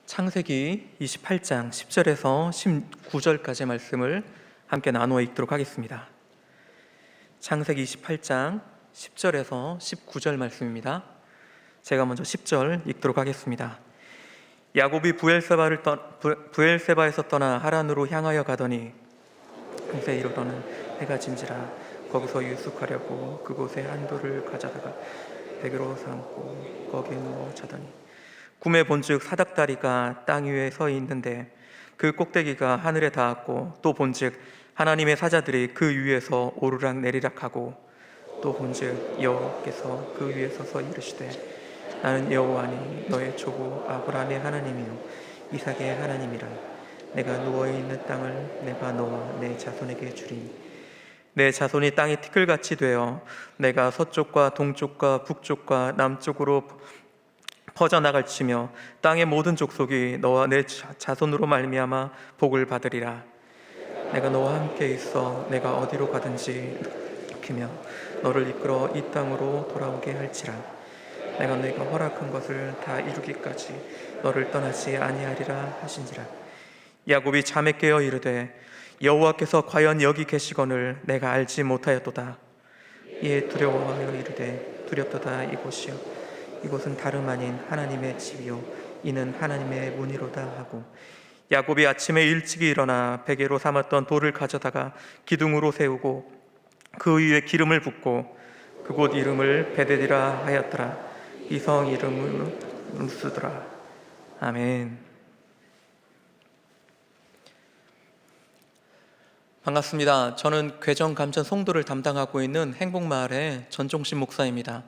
창세기 28장 10절에서 19절까지의 말씀을 함께 나누어 읽도록 하겠습니다. 창세기 28장 10절에서 19절 말씀입니다. 제가 먼저 10절 읽도록 하겠습니다. 야곱이 부엘세바에서 떠나 하란으로 향하여 가더니 그곳에 이르러는 해가 진지라. 거기서 유숙하려고 그곳에 한 돌을 가져다가 베개로 삼고 거기에 누워 자더니 꿈에 본즉 사닥다리가 땅 위에 서 있는데 그 꼭대기가 하늘에 닿았고, 또 본즉 하나님의 사자들이 그 위에서 오르락 내리락 하고, 또 본즉 여호와께서 그 위에 서서 이르시되 나는 여호와니 너의 조부 아브라함의 하나님이요 이삭의 하나님이라. 내가 누워있는 땅을 내가 너와 내 자손에게 주리니 내 자손이 땅이 티끌같이 되어 내가 서쪽과 동쪽과 북쪽과 남쪽으로 퍼져나갈지며 땅의 모든 족속이 너와 내 자손으로 말미암아 복을 받으리라. 내가 너와 함께 있어 내가 어디로 가든지 지키며 너를 이끌어 이 땅으로 돌아오게 할지라. 내가 너희가 허락한 것을 다 이루기까지 너를 떠나지 아니하리라 하신지라. 야곱이 잠에 깨어 이르되 여호와께서 과연 여기 계시거늘 내가 알지 못하였도다. 이에 두려워하여 이르되 두렵도다. 이곳은 다름 아닌 하나님의 집이요 이는 하나님의 문이로다 하고, 야곱이 아침에 일찍이 일어나 베개로 삼았던 돌을 가져다가 기둥으로 세우고 그 위에 기름을 붓고 그곳 이름을 베델이라 하였더라. 이 성 이름을 루스더라. 아멘. 반갑습니다. 저는 괴정 감천 송도를 담당하고 있는 행복마을의 전종신 목사입니다.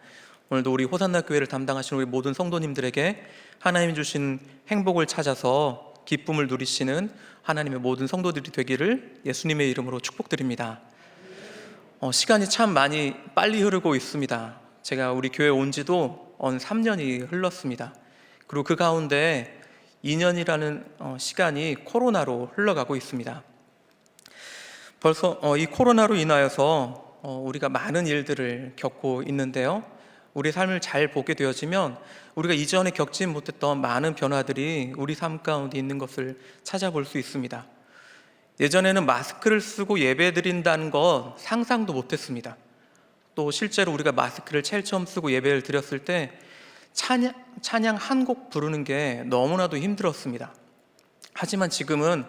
오늘도 우리 호산나 교회를 담당하시는 우리 모든 성도님들에게 하나님이 주신 행복을 찾아서 기쁨을 누리시는 하나님의 모든 성도들이 되기를 예수님의 이름으로 축복드립니다. 시간이 참 많이 빨리 흐르고 있습니다. 제가 우리 교회 온 지도 3년이 흘렀습니다. 그리고 그 가운데 2년이라는 시간이 코로나로 흘러가고 있습니다. 벌써 이 코로나로 인하여서 우리가 많은 일들을 겪고 있는데요, 우리 삶을 잘 보게 되어지면 우리가 이전에 겪지 못했던 많은 변화들이 우리 삶 가운데 있는 것을 찾아볼 수 있습니다. 예전에는 마스크를 쓰고 예배 드린다는 것 상상도 못했습니다. 또 실제로 우리가 마스크를 제일 처음 쓰고 예배를 드렸을 때 찬양 한 곡 부르는 게 너무나도 힘들었습니다. 하지만 지금은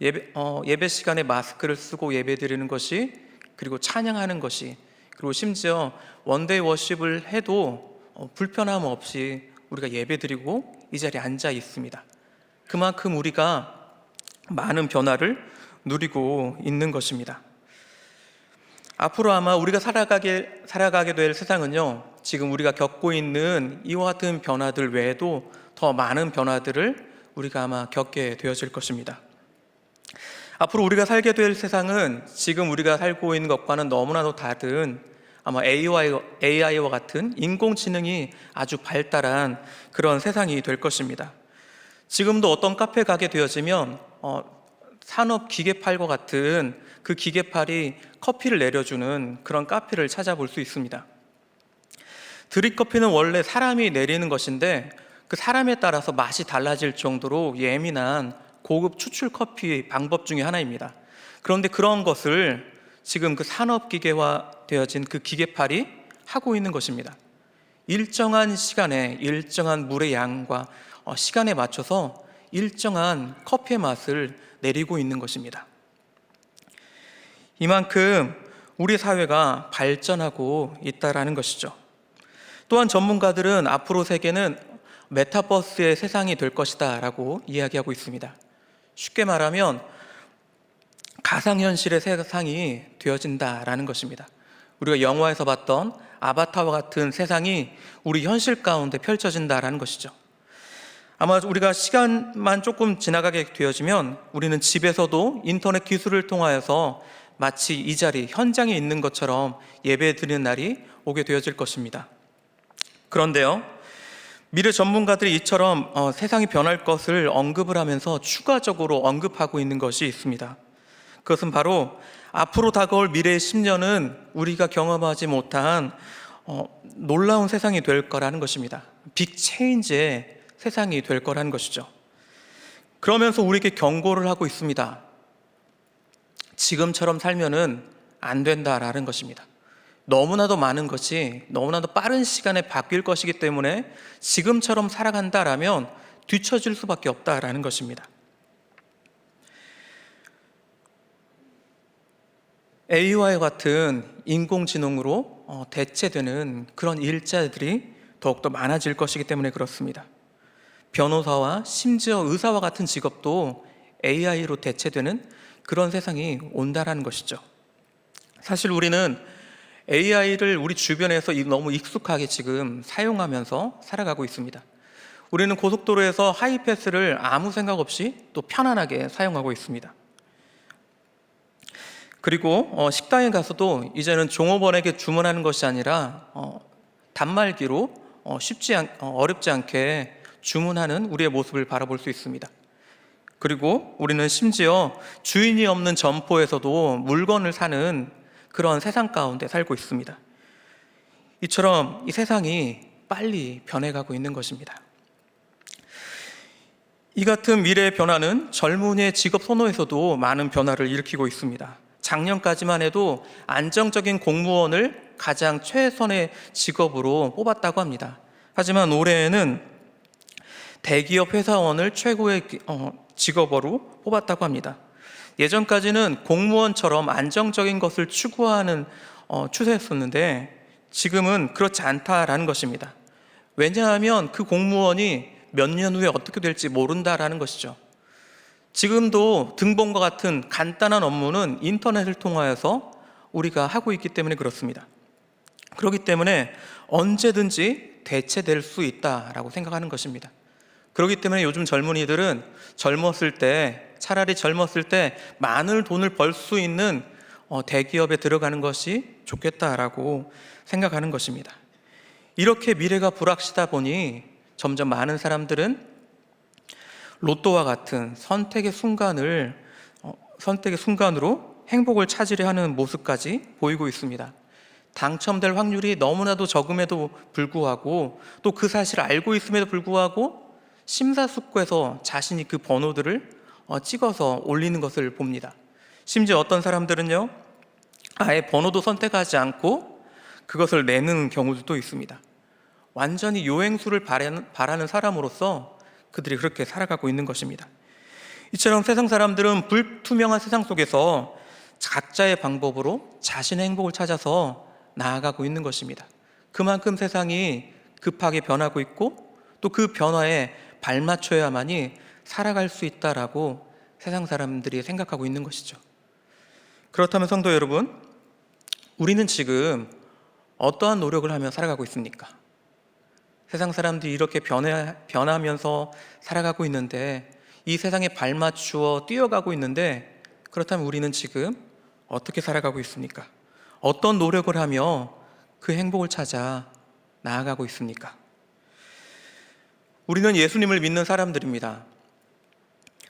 예배 시간에 마스크를 쓰고 예배 드리는 것이, 그리고 찬양하는 것이, 그리고 심지어 원데이 워십을 해도 불편함 없이 우리가 예배 드리고 이 자리에 앉아 있습니다. 그만큼 우리가 많은 변화를 누리고 있는 것입니다. 앞으로 아마 우리가 살아가게 될 세상은요, 지금 우리가 겪고 있는 이와 같은 변화들 외에도 더 많은 변화들을 우리가 아마 겪게 되어질 것입니다. 앞으로 우리가 살게 될 세상은 지금 우리가 살고 있는 것과는 너무나도 다른, 아마 AI와 같은 인공지능이 아주 발달한 그런 세상이 될 것입니다. 지금도 어떤 카페 가게 되어지면 산업 기계팔과 같은 그 기계팔이 커피를 내려주는 그런 카페를 찾아볼 수 있습니다. 드립커피는 원래 사람이 내리는 것인데 그 사람에 따라서 맛이 달라질 정도로 예민한 고급 추출 커피 방법 중에 하나입니다. 그런데 그런 것을 지금 그 산업기계화 되어진 그 기계팔이 하고 있는 것입니다. 일정한 시간에 일정한 물의 양과 시간에 맞춰서 일정한 커피의 맛을 내리고 있는 것입니다. 이만큼 우리 사회가 발전하고 있다라는 것이죠. 또한 전문가들은 앞으로 세계는 메타버스의 세상이 될 것이다 라고 이야기하고 있습니다. 쉽게 말하면 가상현실의 세상이 되어진다라는 것입니다. 우리가 영화에서 봤던 아바타와 같은 세상이 우리 현실 가운데 펼쳐진다라는 것이죠. 아마 우리가 시간만 조금 지나가게 되어지면 우리는 집에서도 인터넷 기술을 통하여서 마치 이 자리 현장에 있는 것처럼 예배 드리는 날이 오게 되어질 것입니다. 그런데요, 미래 전문가들이 이처럼 세상이 변할 것을 언급을 하면서 추가적으로 언급하고 있는 것이 있습니다. 그것은 바로 앞으로 다가올 미래의 10년은 우리가 경험하지 못한 놀라운 세상이 될 거라는 것입니다. 빅 체인지의 세상이 될 거라는 것이죠. 그러면서 우리에게 경고를 하고 있습니다. 지금처럼 살면은 안 된다라는 것입니다. 너무나도 많은 것이 너무나도 빠른 시간에 바뀔 것이기 때문에 지금처럼 살아간다라면 뒤처질 수밖에 없다라는 것입니다. AI와 같은 인공지능으로 대체되는 그런 일자리들이 더욱더 많아질 것이기 때문에 그렇습니다. 변호사와 심지어 의사와 같은 직업도 AI로 대체되는 그런 세상이 온다라는 것이죠. 사실 우리는 AI를 우리 주변에서 너무 익숙하게 지금 사용하면서 살아가고 있습니다. 우리는 고속도로에서 하이패스를 아무 생각 없이 또 편안하게 사용하고 있습니다. 그리고 식당에 가서도 이제는 종업원에게 주문하는 것이 아니라 단말기로 어렵지 않게 주문하는 우리의 모습을 바라볼 수 있습니다. 그리고 우리는 심지어 주인이 없는 점포에서도 물건을 사는 그런 세상 가운데 살고 있습니다. 이처럼 이 세상이 빨리 변해가고 있는 것입니다. 이 같은 미래의 변화는 젊은이의 직업 선호에서도 많은 변화를 일으키고 있습니다. 작년까지만 해도 안정적인 공무원을 가장 최선의 직업으로 뽑았다고 합니다. 하지만 올해에는 대기업 회사원을 최고의 직업으로 뽑았다고 합니다. 예전까지는 공무원처럼 안정적인 것을 추구하는 추세였었는데 지금은 그렇지 않다라는 것입니다. 왜냐하면 그 공무원이 몇 년 후에 어떻게 될지 모른다라는 것이죠. 지금도 등본과 같은 간단한 업무는 인터넷을 통하여서 우리가 하고 있기 때문에 그렇습니다. 그렇기 때문에 언제든지 대체될 수 있다라고 생각하는 것입니다. 그렇기 때문에 요즘 젊은이들은 차라리 젊었을 때 많은 돈을 벌 수 있는 대기업에 들어가는 것이 좋겠다라고 생각하는 것입니다. 이렇게 미래가 불확실하다 보니 점점 많은 사람들은 로또와 같은 선택의 순간으로 행복을 찾으려 하는 모습까지 보이고 있습니다. 당첨될 확률이 너무나도 적음에도 불구하고 또 그 사실을 알고 있음에도 불구하고 심사숙고해서 자신이 그 번호들을 찍어서 올리는 것을 봅니다. 심지어 어떤 사람들은요, 아예 번호도 선택하지 않고 그것을 내는 경우도 있습니다. 완전히 요행수를 바라는 사람으로서 그들이 그렇게 살아가고 있는 것입니다. 이처럼 세상 사람들은 불투명한 세상 속에서 각자의 방법으로 자신의 행복을 찾아서 나아가고 있는 것입니다. 그만큼 세상이 급하게 변하고 있고 또 그 변화에 발맞춰야만이 살아갈 수 있다라고 세상 사람들이 생각하고 있는 것이죠. 그렇다면 성도 여러분, 우리는 지금 어떠한 노력을 하며 살아가고 있습니까? 세상 사람들이 이렇게 변하면서 살아가고 있는데, 이 세상에 발맞추어 뛰어가고 있는데, 그렇다면 우리는 지금 어떻게 살아가고 있습니까? 어떤 노력을 하며 그 행복을 찾아 나아가고 있습니까? 우리는 예수님을 믿는 사람들입니다.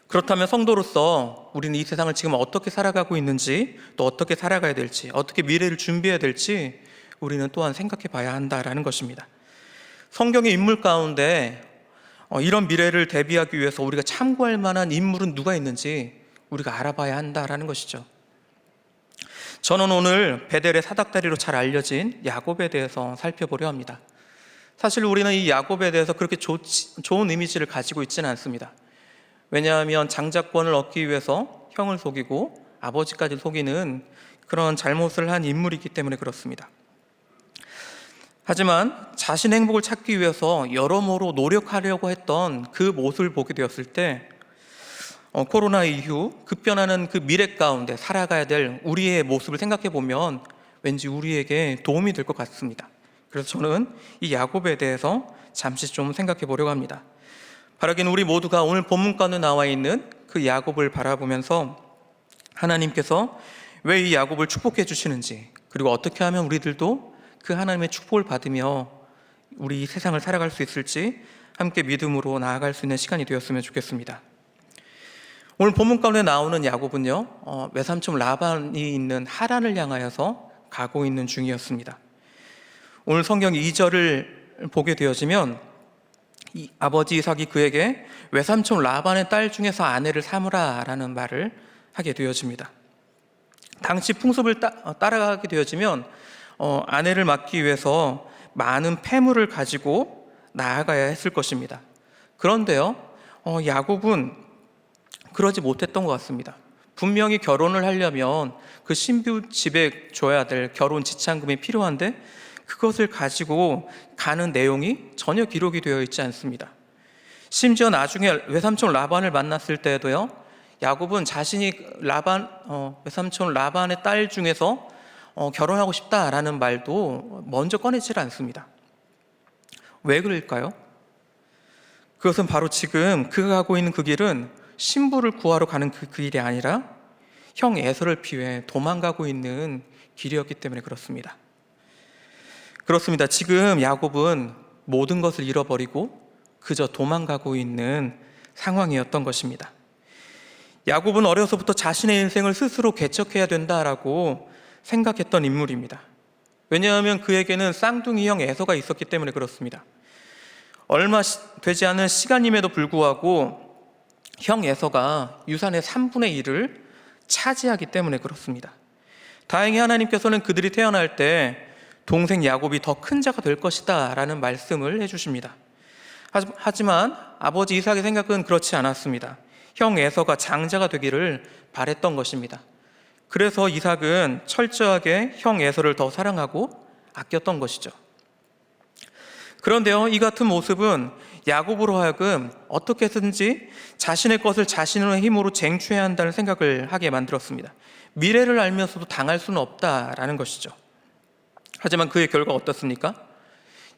그렇다면 성도로서 우리는 이 세상을 지금 어떻게 살아가고 있는지, 또 어떻게 살아가야 될지, 어떻게 미래를 준비해야 될지 우리는 또한 생각해 봐야 한다라는 것입니다. 성경의 인물 가운데 이런 미래를 대비하기 위해서 우리가 참고할 만한 인물은 누가 있는지 우리가 알아봐야 한다라는 것이죠. 저는 오늘 베델의 사닥다리로 잘 알려진 야곱에 대해서 살펴보려 합니다. 사실 우리는 이 야곱에 대해서 그렇게 좋은 이미지를 가지고 있지는 않습니다. 왜냐하면 장자권을 얻기 위해서 형을 속이고 아버지까지 속이는 그런 잘못을 한 인물이기 때문에 그렇습니다. 하지만 자신의 행복을 찾기 위해서 여러모로 노력하려고 했던 그 모습을 보게 되었을 때 코로나 이후 급변하는 그 미래 가운데 살아가야 될 우리의 모습을 생각해 보면 왠지 우리에게 도움이 될 것 같습니다. 그래서 저는 이 야곱에 대해서 잠시 좀 생각해 보려고 합니다. 바라기는 우리 모두가 오늘 본문 가운데 나와 있는 그 야곱을 바라보면서 하나님께서 왜 이 야곱을 축복해 주시는지, 그리고 어떻게 하면 우리들도 그 하나님의 축복을 받으며 우리 이 세상을 살아갈 수 있을지 함께 믿음으로 나아갈 수 있는 시간이 되었으면 좋겠습니다. 오늘 본문 가운데 나오는 야곱은요, 외삼촌 라반이 있는 하란을 향하여서 가고 있는 중이었습니다. 오늘 성경 2절을 보게 되어지면 이 아버지 이삭이 그에게 외삼촌 라반의 딸 중에서 아내를 삼으라라는 말을 하게 되어집니다. 당시 풍습을 따라가게 되어지면 아내를 맡기 위해서 많은 폐물을 가지고 나아가야 했을 것입니다. 그런데요, 야곱은 그러지 못했던 것 같습니다. 분명히 결혼을 하려면 그 신부 집에 줘야 될 결혼 지참금이 필요한데 그것을 가지고 가는 내용이 전혀 기록이 되어 있지 않습니다. 심지어 나중에 외삼촌 라반을 만났을 때에도요, 야곱은 자신이 외삼촌 라반의 딸 중에서 결혼하고 싶다라는 말도 먼저 꺼내질 않습니다. 왜 그럴까요? 그것은 바로 지금 그가 가고 있는 그 길은 신부를 구하러 가는 그 길이 아니라 형 에서를 피해 도망가고 있는 길이었기 때문에 그렇습니다. 지금 야곱은 모든 것을 잃어버리고 그저 도망가고 있는 상황이었던 것입니다. 야곱은 어려서부터 자신의 인생을 스스로 개척해야 된다라고 생각했던 인물입니다. 왜냐하면 그에게는 쌍둥이 형 에서가 있었기 때문에 그렇습니다. 얼마 되지 않은 시간임에도 불구하고 형 에서가 유산의 3분의 1을 차지하기 때문에 그렇습니다. 다행히 하나님께서는 그들이 태어날 때 동생 야곱이 더 큰 자가 될 것이다 라는 말씀을 해주십니다. 하지만 아버지 이삭의 생각은 그렇지 않았습니다. 형 에서가 장자가 되기를 바랬던 것입니다. 그래서 이삭은 철저하게 형 에서를 더 사랑하고 아꼈던 것이죠. 그런데요, 이 같은 모습은 야곱으로 하여금 어떻게든지 자신의 것을 자신의 힘으로 쟁취해야 한다는 생각을 하게 만들었습니다. 미래를 알면서도 당할 수는 없다라는 것이죠. 하지만 그의 결과가 어떻습니까?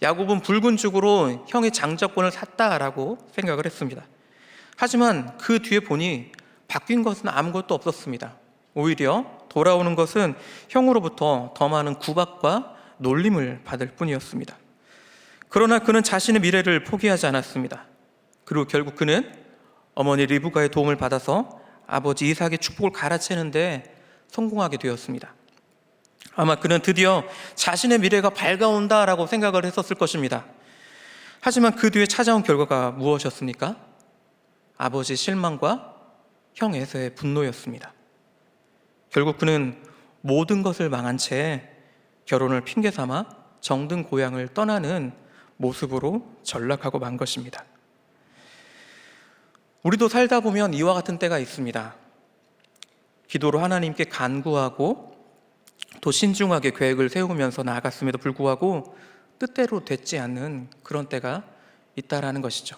야곱은 붉은 죽으로 형의 장자권을 샀다라고 생각을 했습니다. 하지만 그 뒤에 보니 바뀐 것은 아무것도 없었습니다. 오히려 돌아오는 것은 형으로부터 더 많은 구박과 놀림을 받을 뿐이었습니다. 그러나 그는 자신의 미래를 포기하지 않았습니다. 그리고 결국 그는 어머니 리브가의 도움을 받아서 아버지 이삭의 축복을 갈아채는데 성공하게 되었습니다. 아마 그는 드디어 자신의 미래가 밝아온다라고 생각을 했었을 것입니다. 하지만 그 뒤에 찾아온 결과가 무엇이었습니까? 아버지의 실망과 형 에서의 분노였습니다. 결국 그는 모든 것을 망한 채 결혼을 핑계 삼아 정든 고향을 떠나는 모습으로 전락하고 만 것입니다. 우리도 살다 보면 이와 같은 때가 있습니다. 기도로 하나님께 간구하고 또 신중하게 계획을 세우면서 나아갔음에도 불구하고 뜻대로 되지 않는 그런 때가 있다라는 것이죠.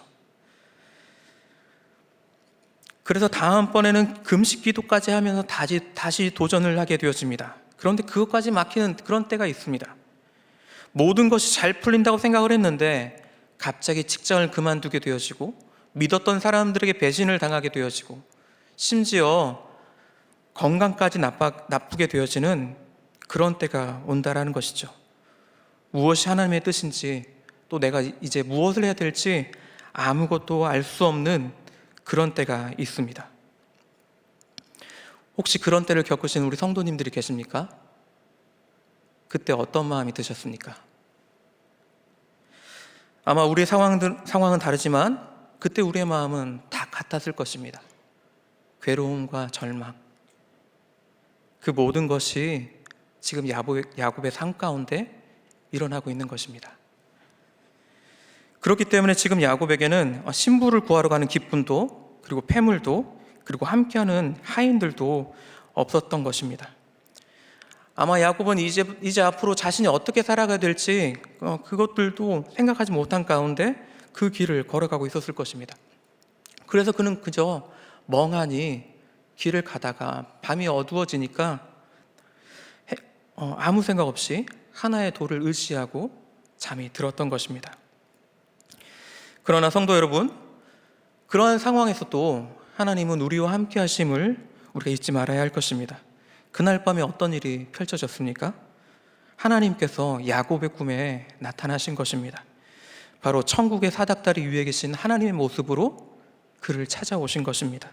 그래서 다음번에는 금식 기도까지 하면서 다시 도전을 하게 되어집니다. 그런데 그것까지 막히는 그런 때가 있습니다. 모든 것이 잘 풀린다고 생각을 했는데 갑자기 직장을 그만두게 되어지고 믿었던 사람들에게 배신을 당하게 되어지고 심지어 건강까지 나쁘게 되어지는 그런 때가 온다라는 것이죠. 무엇이 하나님의 뜻인지 또 내가 이제 무엇을 해야 될지 아무것도 알 수 없는 그런 때가 있습니다. 혹시 그런 때를 겪으신 우리 성도님들이 계십니까? 그때 어떤 마음이 드셨습니까? 아마 우리의 상황은 다르지만 그때 우리의 마음은 다 같았을 것입니다. 괴로움과 절망, 그 모든 것이 지금 야곱의 삶 가운데 일어나고 있는 것입니다. 그렇기 때문에 지금 야곱에게는 신부를 구하러 가는 기쁨도 그리고 폐물도 그리고 함께하는 하인들도 없었던 것입니다. 아마 야곱은 이제 앞으로 자신이 어떻게 살아가야 될지 그것들도 생각하지 못한 가운데 그 길을 걸어가고 있었을 것입니다. 그래서 그는 그저 멍하니 길을 가다가 밤이 어두워지니까 아무 생각 없이 하나의 돌을 의지하고 잠이 들었던 것입니다. 그러나 성도 여러분, 그러한 상황에서도 하나님은 우리와 함께 하심을 우리가 잊지 말아야 할 것입니다. 그날 밤에 어떤 일이 펼쳐졌습니까? 하나님께서 야곱의 꿈에 나타나신 것입니다. 바로 천국의 사닥다리 위에 계신 하나님의 모습으로 그를 찾아오신 것입니다.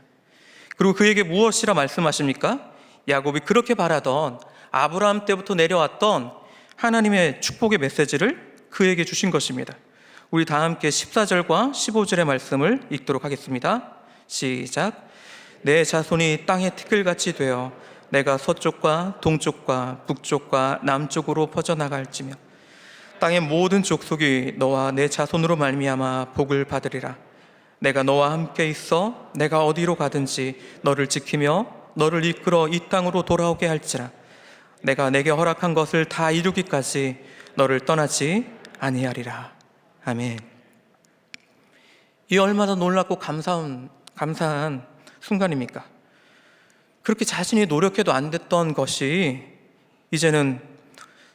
그리고 그에게 무엇이라 말씀하십니까? 야곱이 그렇게 바라던 아브라함 때부터 내려왔던 하나님의 축복의 메시지를 그에게 주신 것입니다. 우리 다 함께 14절과 15절의 말씀을 읽도록 하겠습니다. 시작. 내 자손이 땅의 티끌같이 되어 내가 서쪽과 동쪽과 북쪽과 남쪽으로 퍼져나갈지며 땅의 모든 족속이 너와 내 자손으로 말미암아 복을 받으리라. 내가 너와 함께 있어 내가 어디로 가든지 너를 지키며 너를 이끌어 이 땅으로 돌아오게 할지라. 내가 내게 허락한 것을 다 이루기까지 너를 떠나지 아니하리라. 아멘. 이 얼마나 놀랍고 감사한 순간입니까? 그렇게 자신이 노력해도 안 됐던 것이 이제는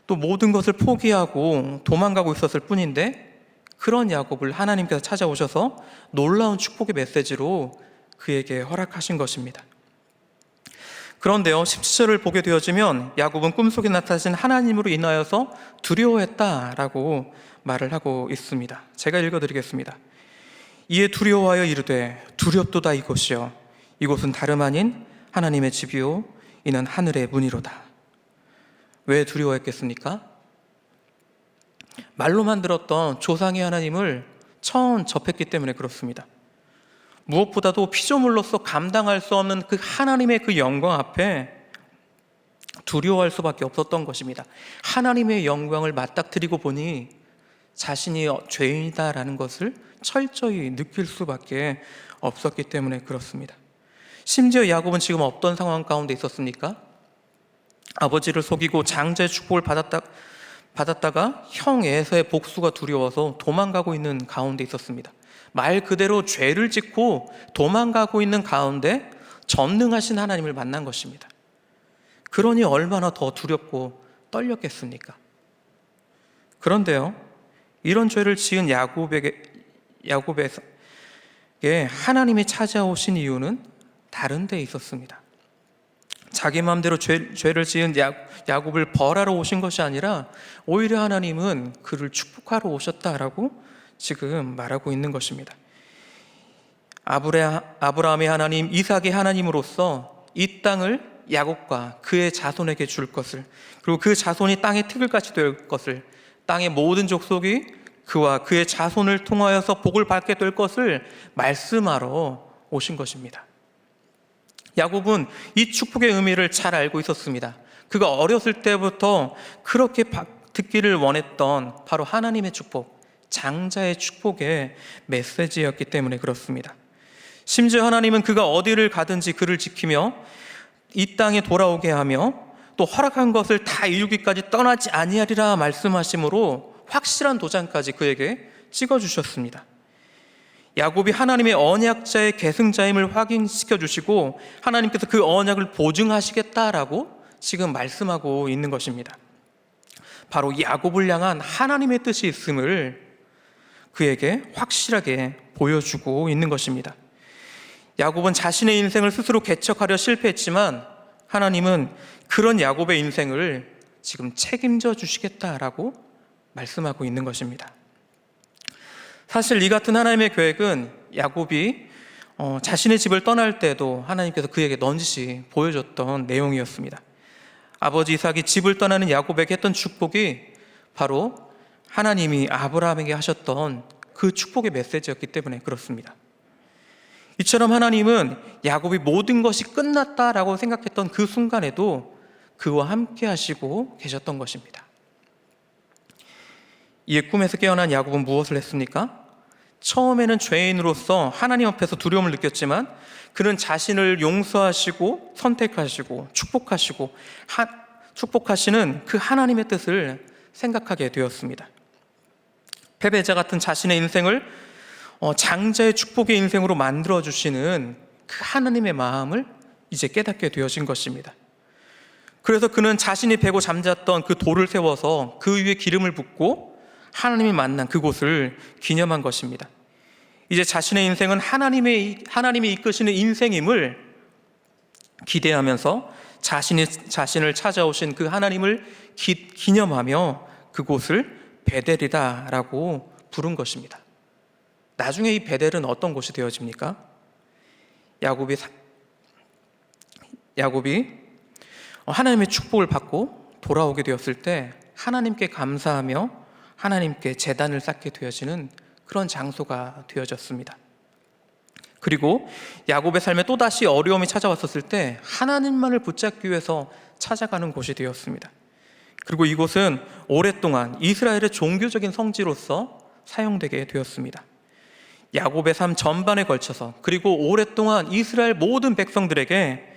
또 모든 것을 포기하고 도망가고 있었을 뿐인데, 그런 야곱을 하나님께서 찾아오셔서 놀라운 축복의 메시지로 그에게 허락하신 것입니다. 그런데요, 17절을 보게 되어지면 야곱은 꿈속에 나타나신 하나님으로 인하여서 두려워했다라고 말을 하고 있습니다. 제가 읽어드리겠습니다. 이에 두려워하여 이르되 두렵도다 이곳이여 이곳은 다름 아닌 하나님의 집이요 이는 하늘의 문이로다. 왜 두려워했겠습니까? 말로만 들었던 조상의 하나님을 처음 접했기 때문에 그렇습니다. 무엇보다도 피조물로서 감당할 수 없는 그 하나님의 그 영광 앞에 두려워할 수밖에 없었던 것입니다. 하나님의 영광을 맞닥뜨리고 보니 자신이 죄인이다라는 것을 철저히 느낄 수밖에 없었기 때문에 그렇습니다. 심지어 야곱은 지금 어떤 상황 가운데 있었습니까? 아버지를 속이고 장자의 축복을 받았다가 형 에서의 복수가 두려워서 도망가고 있는 가운데 있었습니다. 말 그대로 죄를 짓고 도망가고 있는 가운데 전능하신 하나님을 만난 것입니다. 그러니 얼마나 더 두렵고 떨렸겠습니까? 그런데요, 이런 죄를 지은 야곱에게 하나님이 찾아오신 이유는 다른 데 있었습니다. 자기 마음대로 죄를 지은 야곱을 벌하러 오신 것이 아니라 오히려 하나님은 그를 축복하러 오셨다라고 지금 말하고 있는 것입니다. 아브라함의 하나님, 이삭의 하나님으로서 이 땅을 야곱과 그의 자손에게 줄 것을, 그리고 그 자손이 땅의 티끌같이 될 것을, 땅의 모든 족속이 그와 그의 자손을 통하여서 복을 받게 될 것을 말씀하러 오신 것입니다. 야곱은 이 축복의 의미를 잘 알고 있었습니다. 그가 어렸을 때부터 그렇게 듣기를 원했던 바로 하나님의 축복, 장자의 축복의 메시지였기 때문에 그렇습니다. 심지어 하나님은 그가 어디를 가든지 그를 지키며 이 땅에 돌아오게 하며 또 허락한 것을 다 이루기까지 떠나지 아니하리라 말씀하심으로 확실한 도장까지 그에게 찍어주셨습니다. 야곱이 하나님의 언약자의 계승자임을 확인시켜 주시고 하나님께서 그 언약을 보증하시겠다라고 지금 말씀하고 있는 것입니다. 바로 야곱을 향한 하나님의 뜻이 있음을 그에게 확실하게 보여주고 있는 것입니다. 야곱은 자신의 인생을 스스로 개척하려 실패했지만 하나님은 그런 야곱의 인생을 지금 책임져 주시겠다라고 말씀하고 있는 것입니다. 사실 이 같은 하나님의 계획은 야곱이 자신의 집을 떠날 때도 하나님께서 그에게 넌지시 보여줬던 내용이었습니다. 아버지 이삭이 집을 떠나는 야곱에게 했던 축복이 바로 하나님이 아브라함에게 하셨던 그 축복의 메시지였기 때문에 그렇습니다. 이처럼 하나님은 야곱이 모든 것이 끝났다라고 생각했던 그 순간에도 그와 함께 하시고 계셨던 것입니다. 이에 꿈에서 깨어난 야곱은 무엇을 했습니까? 처음에는 죄인으로서 하나님 앞에서 두려움을 느꼈지만 그는 자신을 용서하시고 선택하시고 축복하시는 그 하나님의 뜻을 생각하게 되었습니다. 패배자 같은 자신의 인생을 장자의 축복의 인생으로 만들어주시는 그 하나님의 마음을 이제 깨닫게 되어진 것입니다. 그래서 그는 자신이 베고 잠잤던 그 돌을 세워서 그 위에 기름을 붓고 하나님이 만난 그곳을 기념한 것입니다. 이제 자신의 인생은 하나님이 이끄시는 인생임을 기대하면서 자신을 찾아오신 그 하나님을 기념하며 그곳을 베델이다라고 부른 것입니다. 나중에 이 베델은 어떤 곳이 되어집니까? 야곱이 하나님의 축복을 받고 돌아오게 되었을 때 하나님께 감사하며 하나님께 제단을 쌓게 되어지는 그런 장소가 되어졌습니다. 그리고 야곱의 삶에 또다시 어려움이 찾아왔었을 때 하나님만을 붙잡기 위해서 찾아가는 곳이 되었습니다. 그리고 이곳은 오랫동안 이스라엘의 종교적인 성지로서 사용되게 되었습니다. 야곱의 삶 전반에 걸쳐서, 그리고 오랫동안 이스라엘 모든 백성들에게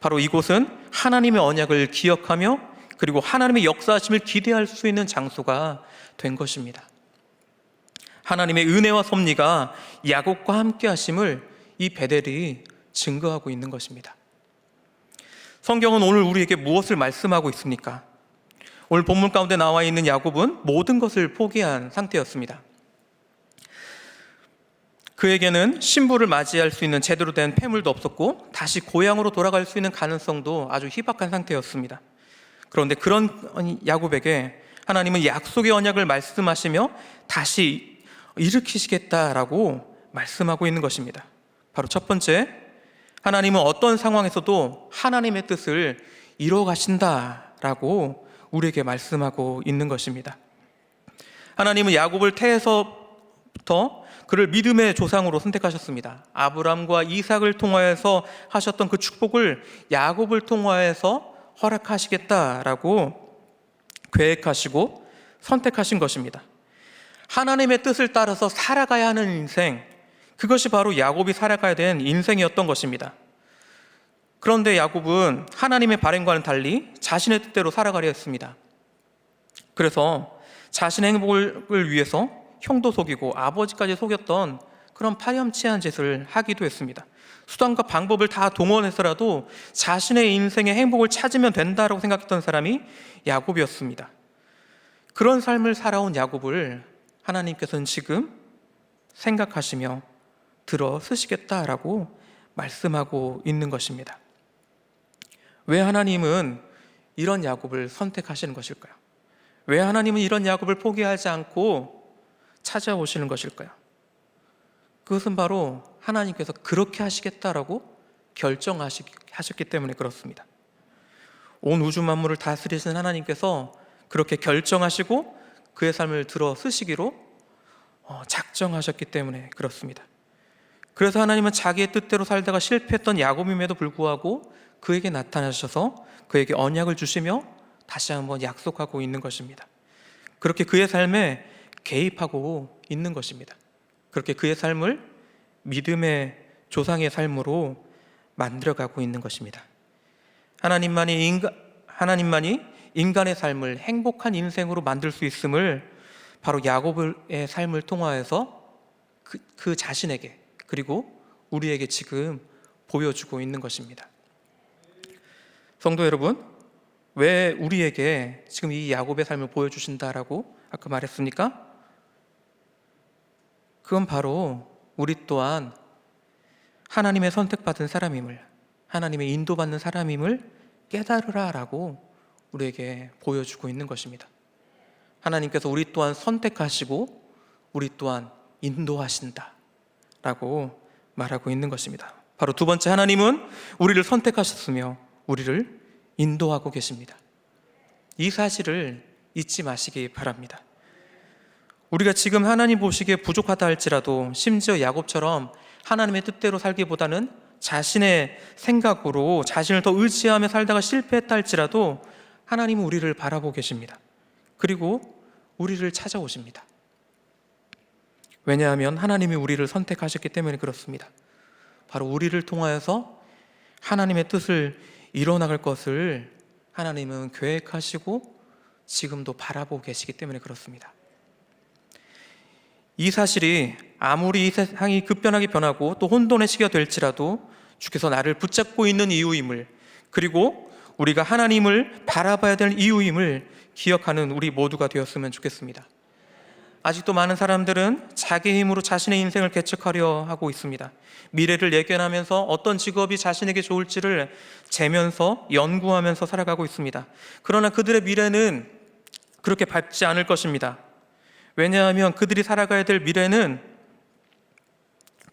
바로 이곳은 하나님의 언약을 기억하며 그리고 하나님의 역사하심을 기대할 수 있는 장소가 된 것입니다. 하나님의 은혜와 섭리가 야곱과 함께 하심을 이 베델이 증거하고 있는 것입니다. 성경은 오늘 우리에게 무엇을 말씀하고 있습니까? 오늘 본문 가운데 나와 있는 야곱은 모든 것을 포기한 상태였습니다. 그에게는 신부를 맞이할 수 있는 제대로 된 폐물도 없었고 다시 고향으로 돌아갈 수 있는 가능성도 아주 희박한 상태였습니다. 그런데 그런 야곱에게 하나님은 약속의 언약을 말씀하시며 다시 일으키시겠다라고 말씀하고 있는 것입니다. 바로 첫 번째, 하나님은 어떤 상황에서도 하나님의 뜻을 이뤄가신다라고 우리에게 말씀하고 있는 것입니다. 하나님은 야곱을 태에서부터 그를 믿음의 조상으로 선택하셨습니다. 아브람과 이삭을 통하여서 하셨던 그 축복을 야곱을 통하여서 허락하시겠다라고 계획하시고 선택하신 것입니다. 하나님의 뜻을 따라서 살아가야 하는 인생, 그것이 바로 야곱이 살아가야 된 인생이었던 것입니다. 그런데 야곱은 하나님의 바람과는 달리 자신의 뜻대로 살아가려 했습니다. 그래서 자신의 행복을 위해서 형도 속이고 아버지까지 속였던 그런 파렴치한 짓을 하기도 했습니다. 수단과 방법을 다 동원해서라도 자신의 인생의 행복을 찾으면 된다고 생각했던 사람이 야곱이었습니다. 그런 삶을 살아온 야곱을 하나님께서는 지금 생각하시며 들어 쓰시겠다라고 말씀하고 있는 것입니다. 왜 하나님은 이런 야곱을 선택하시는 것일까요? 왜 하나님은 이런 야곱을 포기하지 않고 찾아오시는 것일까요? 그것은 바로 하나님께서 그렇게 하시겠다라고 결정하셨기 때문에 그렇습니다. 온 우주 만물을 다스리시는 하나님께서 그렇게 결정하시고 그의 삶을 들어 쓰시기로 작정하셨기 때문에 그렇습니다. 그래서 하나님은 자기의 뜻대로 살다가 실패했던 야곱임에도 불구하고 그에게 나타나셔서 그에게 언약을 주시며 다시 한번 약속하고 있는 것입니다. 그렇게 그의 삶에 개입하고 있는 것입니다. 그렇게 그의 삶을 믿음의 조상의 삶으로 만들어가고 있는 것입니다. 하나님만이 인간의 삶을 행복한 인생으로 만들 수 있음을 바로 야곱의 삶을 통하여서 그 자신에게 그리고 우리에게 지금 보여주고 있는 것입니다. 성도 여러분, 왜 우리에게 지금 이 야곱의 삶을 보여주신다라고 아까 말했습니까? 그건 바로 우리 또한 하나님의 선택받은 사람임을, 하나님의 인도받는 사람임을 깨달으라라고 우리에게 보여주고 있는 것입니다. 하나님께서 우리 또한 선택하시고 우리 또한 인도하신다 라고 말하고 있는 것입니다. 바로 두 번째, 하나님은 우리를 선택하셨으며 우리를 인도하고 계십니다. 이 사실을 잊지 마시기 바랍니다. 우리가 지금 하나님 보시기에 부족하다 할지라도 심지어 야곱처럼 하나님의 뜻대로 살기보다는 자신의 생각으로 자신을 더 의지하며 살다가 실패했다 할지라도 하나님은 우리를 바라보고 계십니다. 그리고 우리를 찾아오십니다. 왜냐하면 하나님이 우리를 선택하셨기 때문에 그렇습니다. 바로 우리를 통하여서 하나님의 뜻을 이뤄나갈 것을 하나님은 계획하시고 지금도 바라보고 계시기 때문에 그렇습니다. 이 사실이 아무리 이 세상이 급변하게 변하고 또 혼돈의 시기가 될지라도 주께서 나를 붙잡고 있는 이유임을, 그리고 우리가 하나님을 바라봐야 될 이유임을 기억하는 우리 모두가 되었으면 좋겠습니다. 아직도 많은 사람들은 자기 힘으로 자신의 인생을 개척하려 하고 있습니다. 미래를 예견하면서 어떤 직업이 자신에게 좋을지를 재면서 연구하면서 살아가고 있습니다. 그러나 그들의 미래는 그렇게 밝지 않을 것입니다. 왜냐하면 그들이 살아가야 될 미래는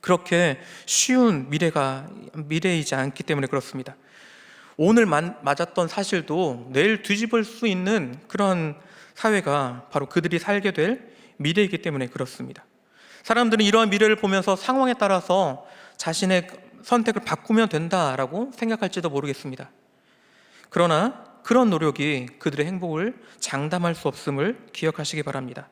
그렇게 쉬운 미래이지 않기 때문에 그렇습니다. 오늘 맞았던 사실도 내일 뒤집을 수 있는 그런 사회가 바로 그들이 살게 될 미래이기 때문에 그렇습니다. 사람들은 이러한 미래를 보면서 상황에 따라서 자신의 선택을 바꾸면 된다라고 생각할지도 모르겠습니다. 그러나 그런 노력이 그들의 행복을 장담할 수 없음을 기억하시기 바랍니다.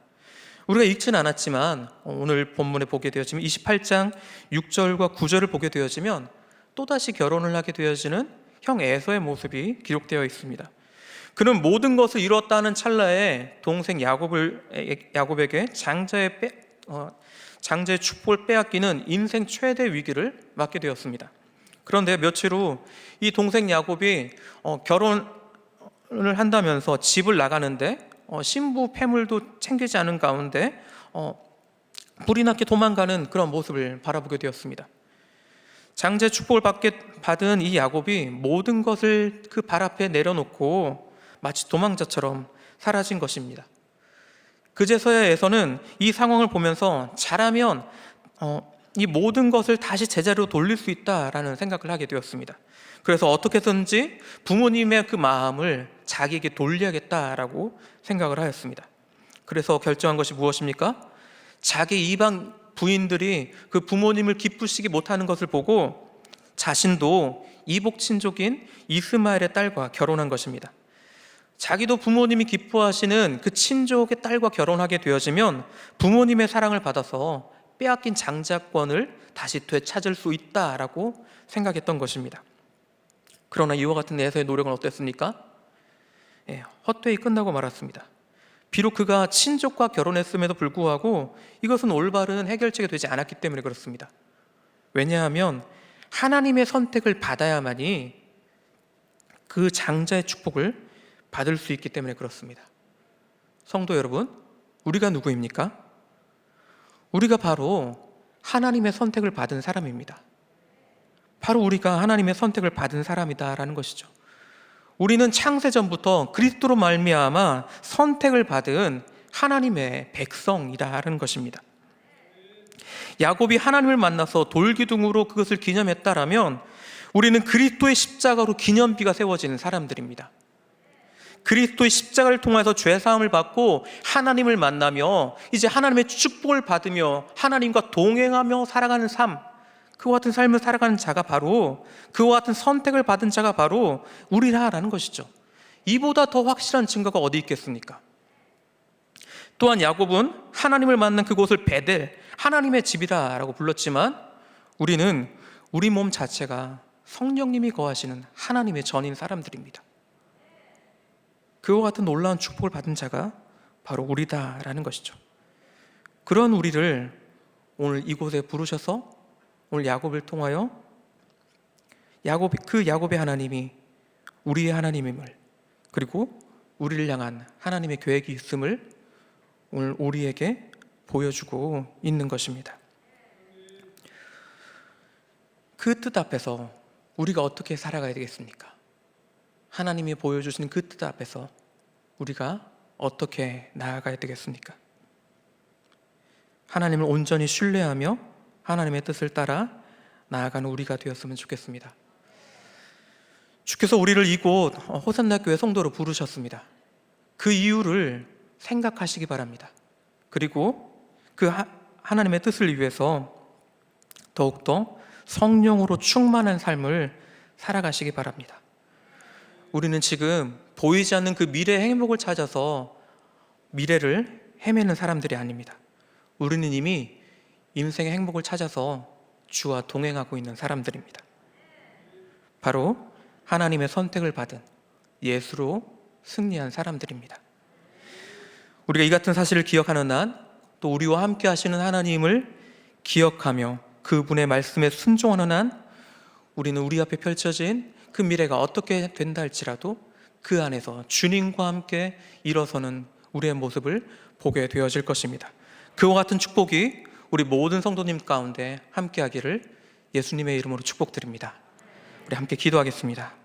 우리가 읽지는 않았지만 오늘 본문에 보게 되어지면 28장 6절과 9절을 보게 되어지면 또다시 결혼을 하게 되어지는 형 에서의 모습이 기록되어 있습니다. 그는 모든 것을 이뤘다는 찰나에 동생 야곱에게 장자의 축복을 빼앗기는 인생 최대 위기를 맞게 되었습니다. 그런데 며칠 후 이 동생 야곱이 결혼을 한다면서 집을 나가는데 신부 패물도 챙기지 않은 가운데 불이 났게 도망가는 그런 모습을 바라보게 되었습니다. 장자의 축복을 받은 이 야곱이 모든 것을 그 발 앞에 내려놓고 마치 도망자처럼 사라진 것입니다. 그제서야 에서는 이 상황을 보면서 잘하면 이 모든 것을 다시 제자리로 돌릴 수 있다라는 생각을 하게 되었습니다. 그래서 어떻게든지 부모님의 그 마음을 자기에게 돌려야겠다라고 생각을 하였습니다. 그래서 결정한 것이 무엇입니까? 자기 이방 부인들이 그 부모님을 기쁘시게 못하는 것을 보고 자신도 이복 친족인 이스마엘의 딸과 결혼한 것입니다. 자기도 부모님이 기뻐하시는 그 친족의 딸과 결혼하게 되어지면 부모님의 사랑을 받아서 빼앗긴 장자권을 다시 되찾을 수 있다라고 생각했던 것입니다. 그러나 이와 같은 에서의 노력은 어땠습니까? 헛되이 끝나고 말았습니다. 비록 그가 친족과 결혼했음에도 불구하고 이것은 올바른 해결책이 되지 않았기 때문에 그렇습니다. 왜냐하면 하나님의 선택을 받아야만이 그 장자의 축복을 받을 수 있기 때문에 그렇습니다. 성도 여러분, 우리가 누구입니까? 우리가 바로 하나님의 선택을 받은 사람입니다. 바로 우리가 하나님의 선택을 받은 사람이다라는 것이죠. 우리는 창세전부터 그리스도로 말미암아 선택을 받은 하나님의 백성이라는 것입니다. 야곱이 하나님을 만나서 돌기둥으로 그것을 기념했다라면 우리는 그리스도의 십자가로 기념비가 세워지는 사람들입니다. 그리스도의 십자가를 통해서 죄사함을 받고 하나님을 만나며 이제 하나님의 축복을 받으며 하나님과 동행하며 살아가는 삶, 그와 같은 삶을 살아가는 자가 바로, 그와 같은 선택을 받은 자가 바로 우리라라는 것이죠. 이보다 더 확실한 증거가 어디 있겠습니까? 또한 야곱은 하나님을 만난 그곳을 베델, 하나님의 집이라고 불렀지만 우리는 우리 몸 자체가 성령님이 거하시는 하나님의 전인 사람들입니다. 그와 같은 놀라운 축복을 받은 자가 바로 우리다라는 것이죠. 그런 우리를 오늘 이곳에 부르셔서 오늘 야곱을 통하여 야곱의 하나님이 우리의 하나님임을, 그리고 우리를 향한 하나님의 계획이 있음을 오늘 우리에게 보여주고 있는 것입니다. 그 뜻 앞에서 우리가 어떻게 살아가야 되겠습니까? 하나님이 보여주시는 그 뜻 앞에서 우리가 어떻게 나아가야 되겠습니까? 하나님을 온전히 신뢰하며 하나님의 뜻을 따라 나아가는 우리가 되었으면 좋겠습니다. 주께서 우리를 이곳 호산나 교회 성도로 부르셨습니다. 그 이유를 생각하시기 바랍니다. 그리고 그 하나님의 뜻을 위해서 더욱더 성령으로 충만한 삶을 살아가시기 바랍니다. 우리는 지금 보이지 않는 그 미래의 행복을 찾아서 미래를 헤매는 사람들이 아닙니다. 우리는 이미 인생의 행복을 찾아서 주와 동행하고 있는 사람들입니다. 바로 하나님의 선택을 받은 예수로 승리한 사람들입니다. 우리가 이 같은 사실을 기억하는 한, 또 우리와 함께 하시는 하나님을 기억하며 그분의 말씀에 순종하는 한, 우리는 우리 앞에 펼쳐진 그 미래가 어떻게 된다 할지라도 그 안에서 주님과 함께 일어서는 우리의 모습을 보게 되어질 것입니다. 그와 같은 축복이 우리 모든 성도님 가운데 함께 하기를 예수님의 이름으로 축복드립니다. 우리 함께 기도하겠습니다.